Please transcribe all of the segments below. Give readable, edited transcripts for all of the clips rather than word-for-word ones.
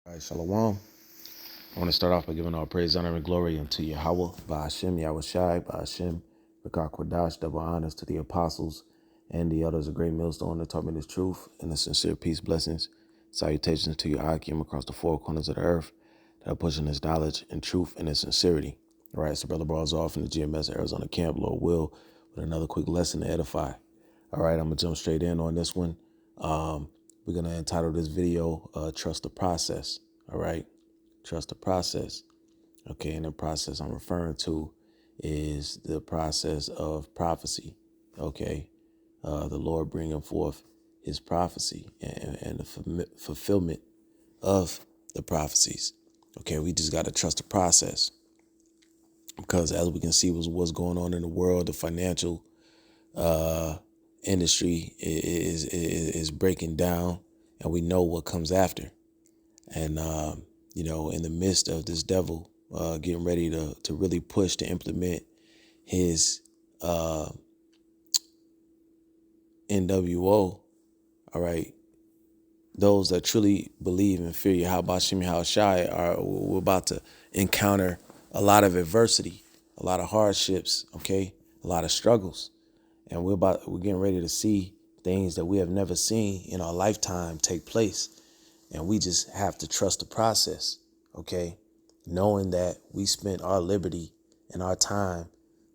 All right, Shalom. I want to start off by giving all praise, honor, and glory unto Yahweh, Ba'ashem, Yahweh Shai, Ba'ashem, Rakah Kwadash, double honors to the apostles and the elders of Great Millstone that taught me this truth and the sincere peace, blessings, salutations to your Akim across the four corners of the earth that are pushing this knowledge and truth and its sincerity. All right, so Brother Barzal from the GMS Arizona camp, Lord will, with another quick lesson to edify. All right, I'm going to jump straight in on this one. We're going to entitle this video, Trust the Process. All right. Trust the process. Okay, and the process I'm referring to is the process of prophecy. Okay, the Lord bringing forth his prophecy and the fulfillment of the prophecies. Okay, we just got to trust the process because as we can see what's going on in the world, the financial industry is breaking down and we know what comes after. And, in the midst of this devil getting ready to really push to implement his NWO, all right, those that truly believe and fear Yahweh Shem Yahweh Shai we're about to encounter a lot of adversity, a lot of hardships, okay, a lot of struggles. And we're getting ready to see things that we have never seen in our lifetime take place. And we just have to trust the process, okay? Knowing that we spent our liberty and our time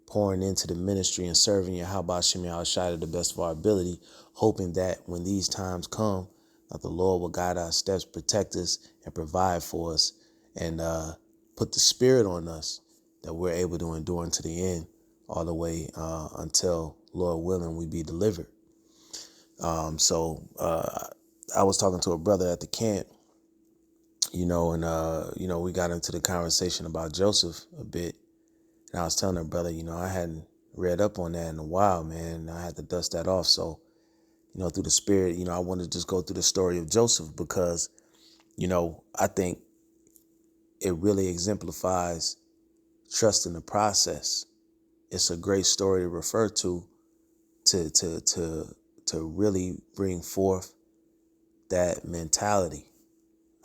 pouring into the ministry and serving Yahweh Shem Yahweh Shai to the best of our ability, hoping that when these times come, that the Lord will guide our steps, protect us, and provide for us, and put the spirit on us that we're able to endure unto the end, all the way until, Lord willing, we be delivered. I was talking to a brother at the camp, and we got into the conversation about Joseph a bit. And I was telling her, brother, I hadn't read up on that in a while, man. I had to dust that off. So, through the spirit, I wanted to just go through the story of Joseph because, I think it really exemplifies trust in the process. It's a great story to refer to really bring forth that mentality.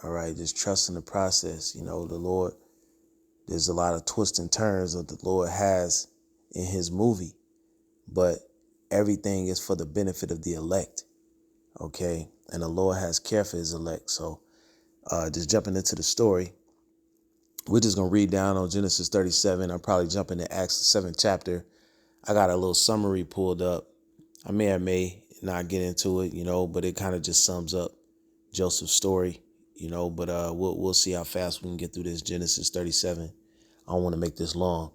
All right, just trust in the process. The Lord, there's a lot of twists and turns that the Lord has in his movie, but everything is for the benefit of the elect. Okay, and the Lord has care for his elect. So just jumping into the story, we're just going to read down on Genesis 37. I'll probably jump into Acts, the 7th chapter. I got a little summary pulled up. I may not get into it, but it kind of just sums up Joseph's story, but we'll see how fast we can get through this Genesis 37. I don't want to make this long.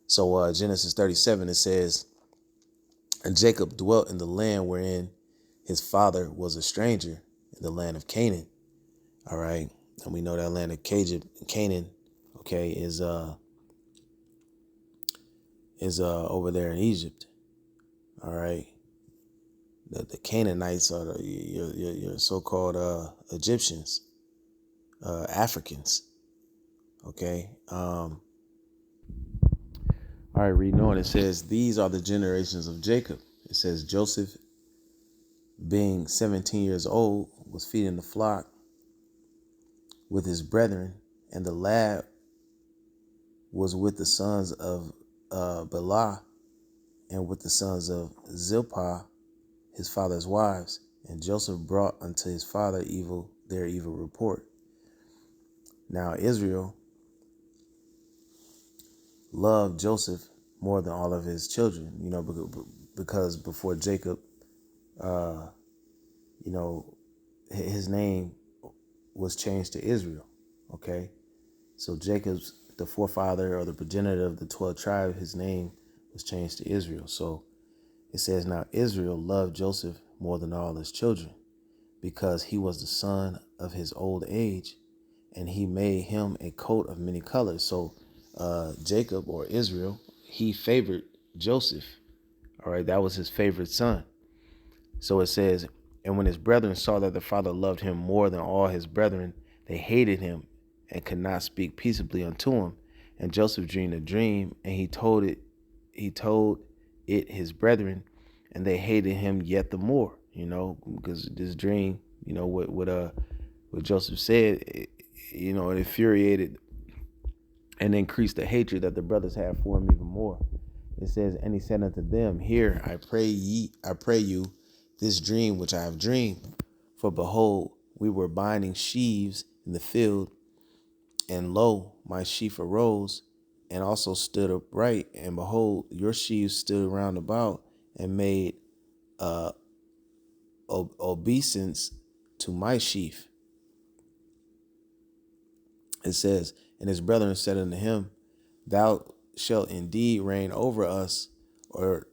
So Genesis 37, it says, and Jacob dwelt in the land wherein his father was a stranger, in the land of Canaan. All right. And we know that land of Canaan, okay, is over there in Egypt. All right. The Canaanites are your so-called Egyptians, Africans. Okay. All right, reading on, it says, these are the generations of Jacob. It says, Joseph, being 17 years old, was feeding the flock with his brethren, and the lad was with the sons of Bela and with the sons of Zilpah, his father's wives. And Joseph brought unto his father their evil report. Now Israel loved Joseph more than all of his children, because before Jacob, his name was changed to Israel. Okay. So Jacob's, the forefather or the progenitor of the 12 tribes, his name was changed to Israel. So it says, now Israel loved Joseph more than all his children because he was the son of his old age, and he made him a coat of many colors. So Jacob, or Israel, he favored Joseph. All right, that was his favorite son. So it says, and when his brethren saw that the father loved him more than all his brethren, they hated him and could not speak peaceably unto him. And Joseph dreamed a dream, and he told it his brethren, and they hated him yet the more, because this dream, what Joseph said, it infuriated and increased the hatred that the brothers had for him even more. It says, and he said unto them, Hear, I pray you, this dream which I have dreamed. For behold, we were binding sheaves in the field, and lo, my sheaf arose and also stood upright, and behold, your sheaves stood round about and made obeisance to my sheaf. It says, and his brethren said unto him, Thou shalt indeed reign over us, or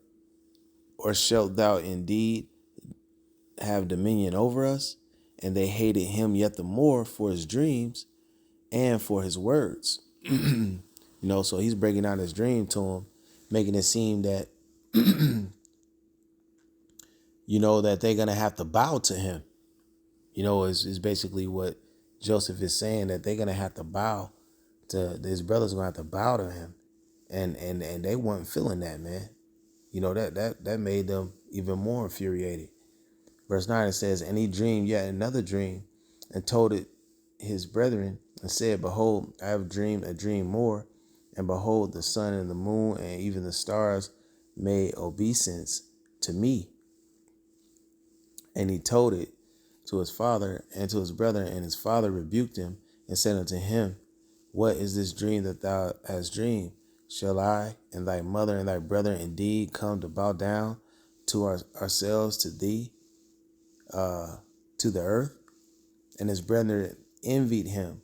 shalt thou indeed have dominion over us? And they hated him yet the more for his dreams and for his words. So he's breaking down his dream to him, making it seem that, that they're going to have to bow to him. Is basically what Joseph is saying, that they're going to have to bow to, his brothers are going to have to bow to him. And they weren't feeling that, man. That made them even more infuriated. Verse 9, it says, and he dreamed yet another dream and told it his brethren and said, Behold, I have dreamed a dream more. And behold, the sun and the moon and even the stars made obeisance to me. And he told it to his father and to his brethren, and his father rebuked him and said unto him, What is this dream that thou hast dreamed? Shall I and thy mother and thy brethren indeed come to bow down to ourselves to thee, to the earth? And his brethren envied him,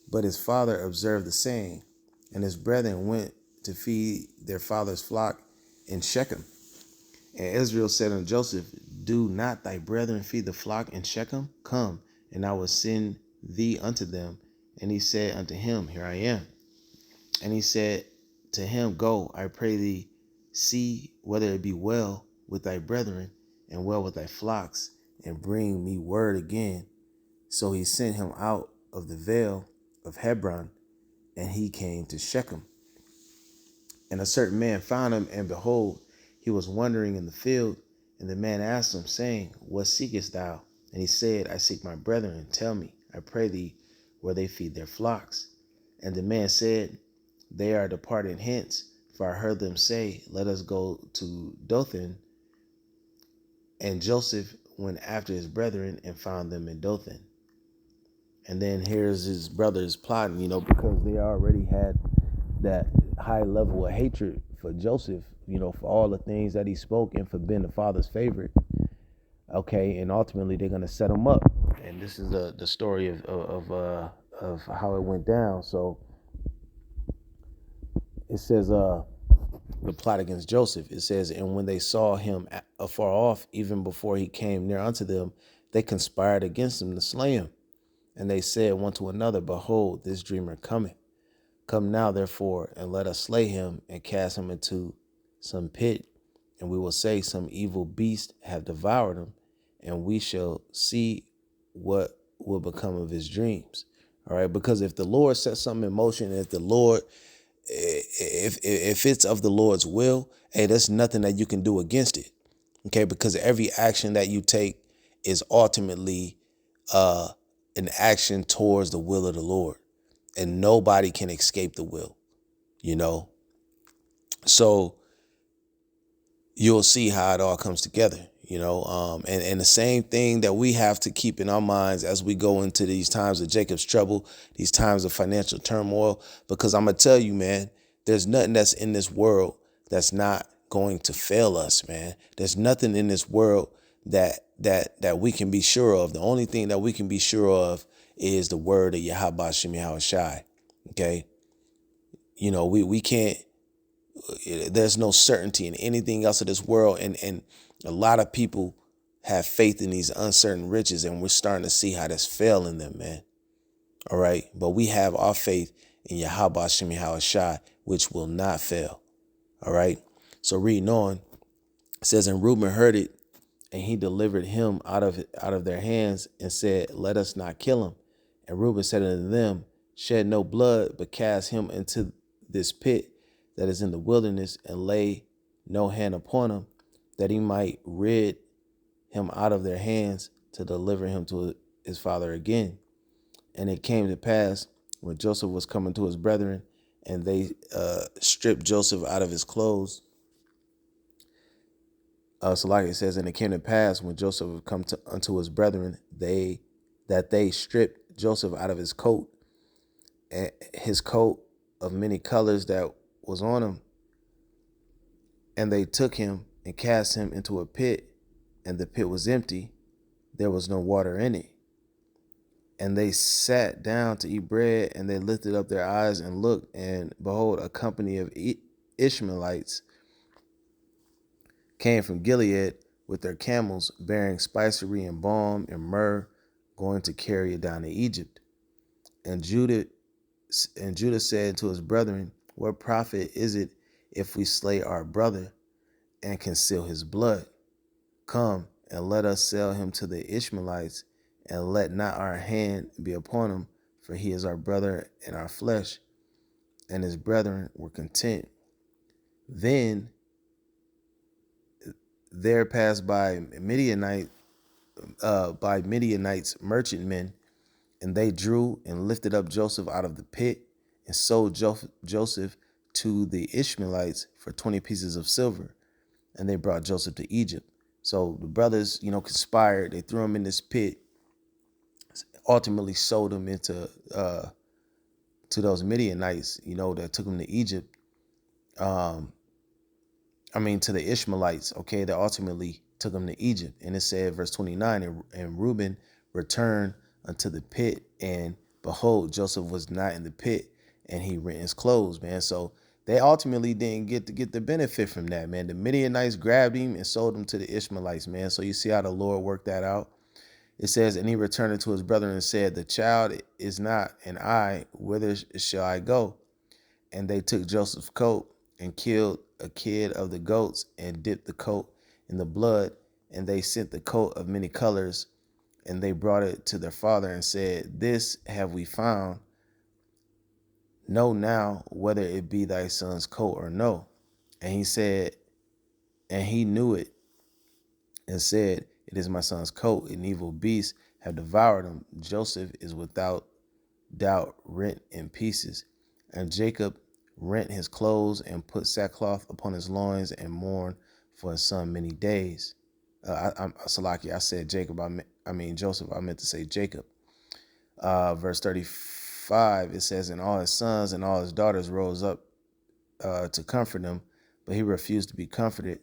but his father observed the saying. And his brethren went to feed their father's flock in Shechem. And Israel said unto Joseph, Do not thy brethren feed the flock in Shechem? Come, and I will send thee unto them. And he said unto him, Here I am. And he said to him, Go, I pray thee, see whether it be well with thy brethren and well with thy flocks, and bring me word again. So he sent him out of the vale of Hebron, and he came to Shechem. And a certain man found him, and behold, he was wandering in the field. And the man asked him, saying, What seekest thou? And he said, I seek my brethren. Tell me, I pray thee, where they feed their flocks. And the man said, They are departed hence, for I heard them say, Let us go to Dothan. And Joseph went after his brethren and found them in Dothan. And then here's his brothers plotting, because they already had that high level of hatred for Joseph, for all the things that he spoke and for being the father's favorite. Okay, and ultimately they're gonna set him up. And this is the story of how it went down. So it says the plot against Joseph. It says, and when they saw him afar off, even before he came near unto them, they conspired against him to slay him. And they said one to another, Behold, this dreamer cometh. Come now, therefore, and let us slay him and cast him into some pit, and we will say some evil beast have devoured him, and we shall see what will become of his dreams. All right, because if the Lord sets something in motion, if it's of the Lord's will, hey, there's nothing that you can do against it. Okay, because every action that you take is ultimately an action towards the will of the Lord, and nobody can escape the will, So you'll see how it all comes together, and the same thing that we have to keep in our minds as we go into these times of Jacob's trouble, these times of financial turmoil, because I'm going to tell you, man, there's nothing that's in this world that's not going to fail us, man. There's nothing in this world that we can be sure of. The only thing that we can be sure of is the word of Yahweh Shem Yahushai. Okay. We can't, there's no certainty in anything else of this world. And a lot of people have faith in these uncertain riches, and we're starting to see how that's failing them, man. All right. But we have our faith in Yahweh Shem Yahushai, which will not fail. All right. So reading on, it says, and Reuben heard it, and he delivered him out of their hands and said, Let us not kill him. And Reuben said unto them, Shed no blood, but cast him into this pit that is in the wilderness, and lay no hand upon him, that he might rid him out of their hands to deliver him to his father again. And it came to pass when Joseph was coming to his brethren, and they stripped Joseph out of his clothes. So like it says, and it came to pass when Joseph had come unto his brethren, they stripped Joseph out of his coat, and his coat of many colors that was on him, and they took him and cast him into a pit, and the pit was empty, there was no water in it. And they sat down to eat bread, and they lifted up their eyes and looked, and behold, a company of Ishmaelites came from Gilead with their camels, bearing spicery and balm and myrrh, going to carry it down to Egypt. And Judah said to his brethren, what profit is it if we slay our brother and conceal his blood? Come, and let us sell him to the Ishmaelites, and let not our hand be upon him, for he is our brother and our flesh. And his brethren were content. Then there passed by Midianites merchantmen, and they drew and lifted up Joseph out of the pit, and sold Joseph to the Ishmaelites for 20 pieces of silver. And they brought Joseph to Egypt. So the brothers, conspired. They threw him in this pit, ultimately sold him into to those Midianites, that took him to Egypt. To the Ishmaelites, okay, that ultimately took him to Egypt. And it said, verse 29, and Reuben returned unto the pit, and behold, Joseph was not in the pit, and he rent his clothes, man. So they ultimately didn't get the benefit from that, man. The Midianites grabbed him and sold him to the Ishmaelites, man. So you see how the Lord worked that out. It says, and he returned to his brethren and said, the child is not, and I, whither shall I go? And they took Joseph's coat and killed a kid of the goats and dipped the coat in the blood. And they sent the coat of many colors, and they brought it to their father and said, this have we found. Know now whether it be thy son's coat or no. And he said, and he knew it, and said, it is my son's coat, and evil beasts have devoured him. Joseph is without doubt rent in pieces. And Jacob rent his clothes and put sackcloth upon his loins and mourned for his son many days. I'm Salaki. I said Jacob. I mean Joseph. I meant to say Jacob. Verse 35. It says, and all his sons and all his daughters rose up to comfort him, but he refused to be comforted.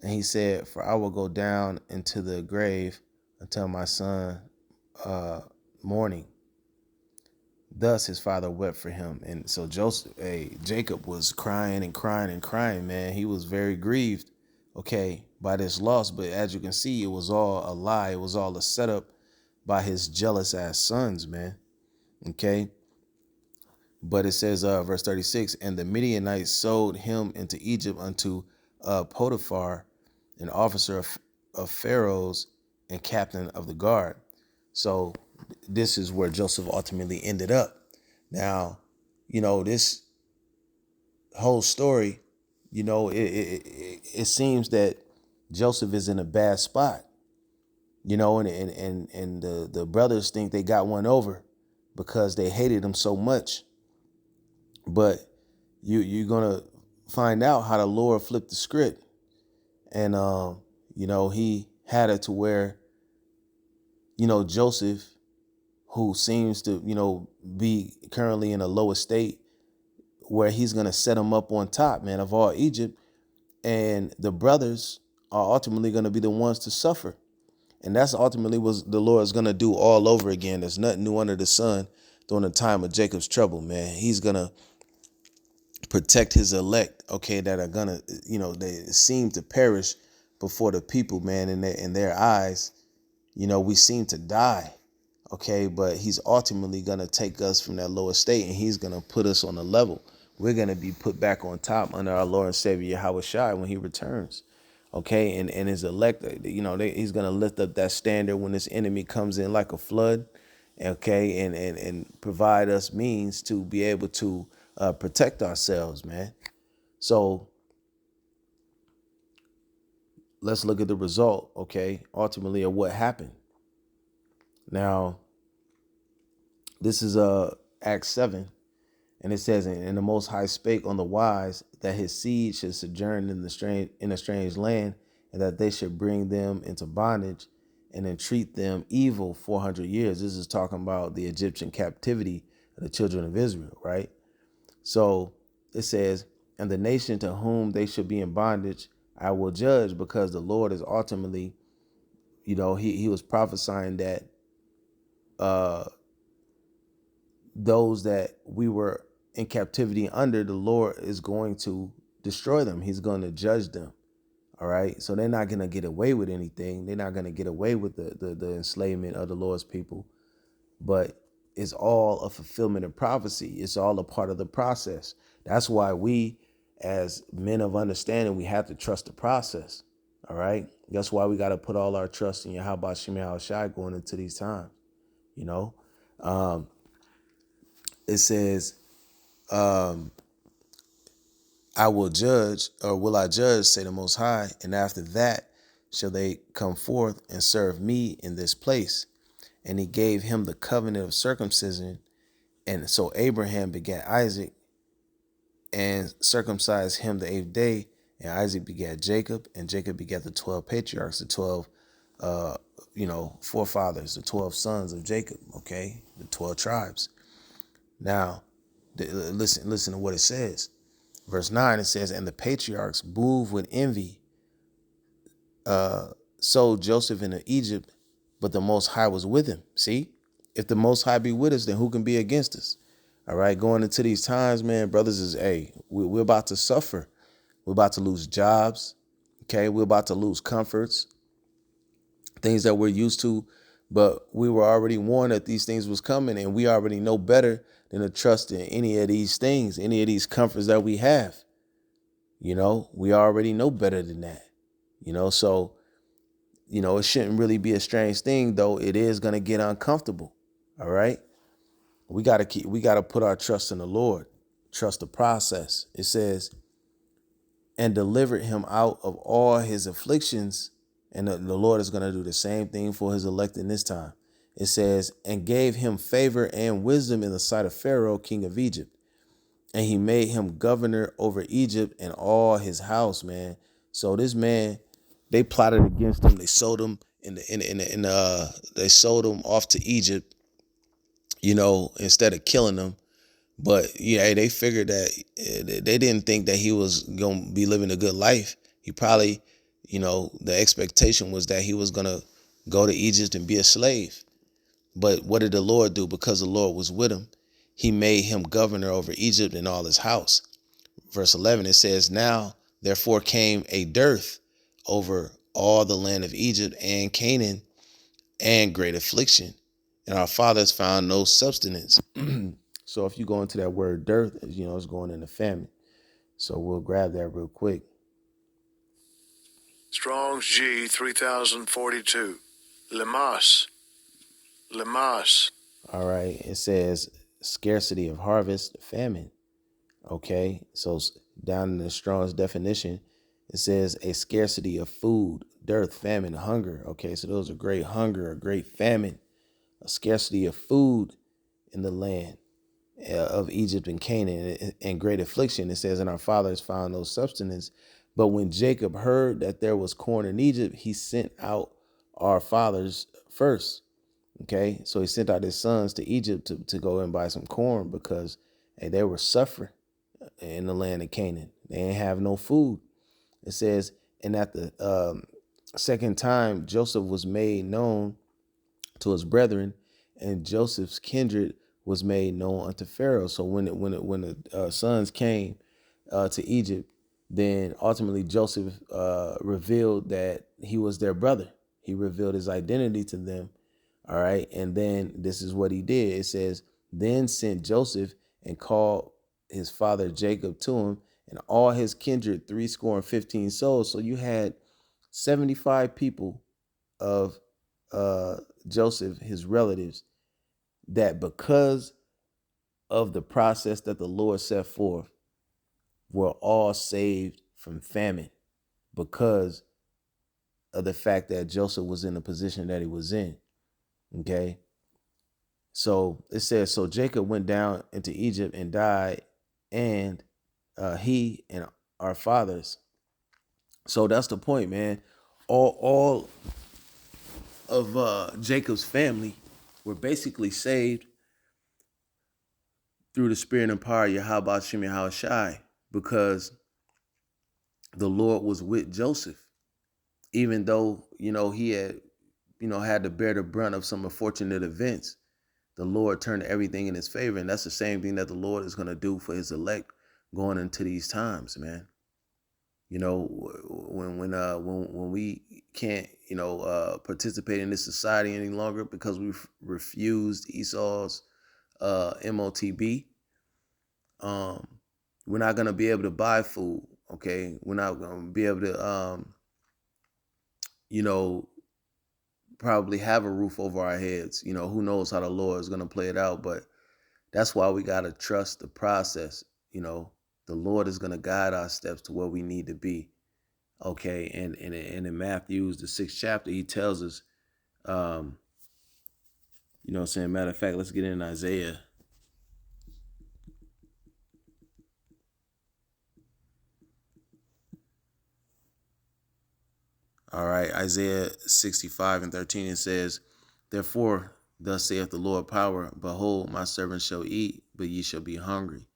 And he said, for I will go down into the grave until my son mourning. Thus his father wept for him. And so Jacob was crying and crying and crying, man. He was very grieved, by this loss. But as you can see, it was all a lie. It was all a setup by his jealous ass sons, man. Okay. But it says, verse 36, and the Midianites sold him into Egypt unto Potiphar, an officer of Pharaoh's and captain of the guard. So this is where Joseph ultimately ended up. Now, this whole story, it seems that Joseph is in a bad spot, and the brothers think they got one over because they hated him so much. But you're gonna find out how the Lord flipped the script, and he had it to where Joseph, who seems to be currently in a low estate, where he's gonna set him up on top, man, of all Egypt, and the brothers are ultimately gonna be the ones to suffer, and that's ultimately what the Lord is gonna do all over again. There's nothing new under the sun during the time of Jacob's trouble, man. He's gonna protect his elect, that are gonna, they seem to perish before the people, man, in their eyes. We seem to die, but he's ultimately gonna take us from that lower state, and he's gonna put us on a level. We're gonna be put back on top under our Lord and Savior Yahweh Shai when he returns. And his elect, he's gonna lift up that standard when this enemy comes in like a flood, and provide us means to be able to protect ourselves, man. So let's look at the result, ultimately, of what happened. Now, This is Acts 7. And it says, and the Most High spake on the wise that his seed should sojourn in a strange land, and that they should bring them into bondage and entreat them evil 400 years. This is talking about the Egyptian captivity of the children of Israel, right? So it says, and the nation to whom they should be in bondage, I will judge, because the Lord is ultimately, he was prophesying that those that we were in captivity under, the Lord is going to destroy them. He's going to judge them. All right. So they're not going to get away with anything. They're not going to get away with the enslavement of the Lord's people. But it's all a fulfillment of prophecy. It's all a part of the process. That's why we, as men of understanding, we have to trust the process. All right. That's why we got to put all our trust in Yahweh Shema Shai going into these times. It says, I will judge, or will I judge, say the Most High, and after that shall they come forth and serve me in this place. And he gave him the covenant of circumcision. And so Abraham begat Isaac and circumcised him the 8th day. And Isaac begat Jacob, and Jacob begat the 12 patriarchs, the 12, forefathers, the 12 sons of Jacob, okay, the 12 tribes. Now, listen to what it says. Verse 9, it says, and the patriarchs, moved with envy, sold Joseph into Egypt, but the Most High was with him. See, if the Most High be with us, then who can be against us? All right, going into these times, man, brothers, we're about to suffer. We're about to lose jobs. Okay, we're about to lose comforts, things that we're used to, but we were already warned that these things was coming, and we already know better than to trust in any of these things, any of these comforts that we have. We already know better than that. So, it shouldn't really be a strange thing, though it is going to get uncomfortable. All right. We got to put our trust in the Lord, trust the process. It says, and delivered him out of all his afflictions. And the Lord is going to do the same thing for his elect in this time. It says, and gave him favor and wisdom in the sight of Pharaoh, king of Egypt. And he made him governor over Egypt and all his house, man. So this man, they plotted against him. They sold him they sold him off to Egypt, instead of killing him. But yeah, they figured that they didn't think that he was going to be living a good life. He probably, the expectation was that he was going to go to Egypt and be a slave. But what did the Lord do? Because the Lord was with him, he made him governor over Egypt and all his house. Verse 11, it says, now therefore came a dearth over all the land of Egypt and Canaan, and great affliction, and our fathers found no substance. So if you go into that word dearth, it's going into famine. So we'll grab that real quick. Strong's G 3042. Lemas. All right. It says scarcity of harvest, famine. Okay. So down in the Strong's definition, it says a scarcity of food, dearth, famine, hunger. Okay. So those are great hunger, a great famine, a scarcity of food in the land of Egypt and Canaan, and great affliction. It says, and our fathers found no substance. But when Jacob heard that there was corn in Egypt, he sent out our fathers first. Okay. So he sent out his sons to Egypt to go and buy some corn, because they were suffering in the land of Canaan. They didn't have no food. It says, and at the second time, Joseph was made known to his brethren, and Joseph's kindred was made known unto Pharaoh. So when the sons came to Egypt, then ultimately Joseph revealed that he was their brother. He revealed his identity to them. All right. And then this is what he did. It says, then sent Joseph and called his father Jacob to him, and all his kindred 75 souls. So you had 75 people of Joseph, his relatives, that because of the process that the Lord set forth, were all saved from famine, because of the fact that Joseph was in the position that he was in. Okay. So it says, so Jacob went down into Egypt and died, and he and our fathers. So that's the point, man. All of Jacob's family were basically saved through the spirit and power of Yahweh Shem Yahweh Shai, because the Lord was with Joseph, even though, he had, had to bear the brunt of some unfortunate events. The Lord turned everything in his favor. And that's the same thing that the Lord is going to do for his elect going into these times, man. When we can't, participate in this society any longer because we've refused Esau's MOTB, we're not going to be able to buy food. Okay. We're not going to be able to, probably have a roof over our heads. Who knows how the Lord is going to play it out, but that's why we got to trust the process. The Lord is going to guide our steps to where we need to be. Okay. And in Matthew, the 6th chapter, he tells us, matter of fact, let's get in Isaiah. All right, Isaiah 65:13, it says, therefore, thus saith the Lord power, behold, my servant shall eat, but ye shall be hungry.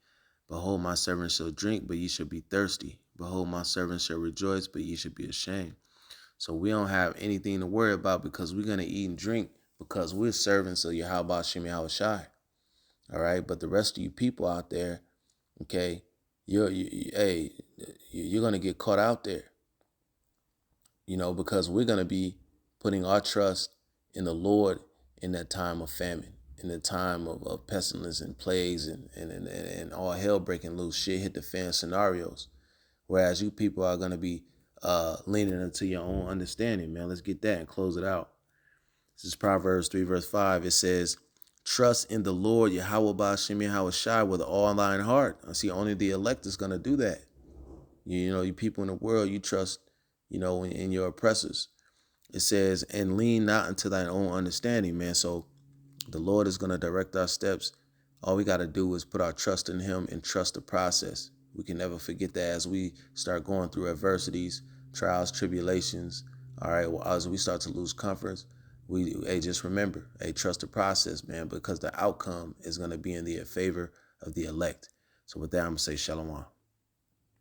Behold, my servant shall drink, but ye shall be thirsty. Behold, my servant shall rejoice, but ye shall be ashamed. So we don't have anything to worry about, because we're going to eat and drink because we're servants of Yahweh Shem Yahweh Shai. All right, but the rest of you people out there, okay, you're going to get caught out there. Because we're going to be putting our trust in the Lord in that time of famine, in the time of pestilence and plagues and all hell breaking loose, shit hit the fan scenarios. Whereas you people are going to be leaning into your own understanding, man. Let's get that and close it out. This is Proverbs 3, verse 5. It says, trust in the Lord, Yahweh Ba'Shem Yahweh Shai, with all thine heart. I see only the elect is going to do that. You people in the world, you trust, in your oppressors. It says, and lean not unto thine own understanding, man. So the Lord is going to direct our steps. All we got to do is put our trust in him and trust the process. We can never forget that as we start going through adversities, trials, tribulations. All right, well, as we start to lose comforts, just remember, trust the process, man, because the outcome is going to be in the favor of the elect. So with that, I'm going to say shalom.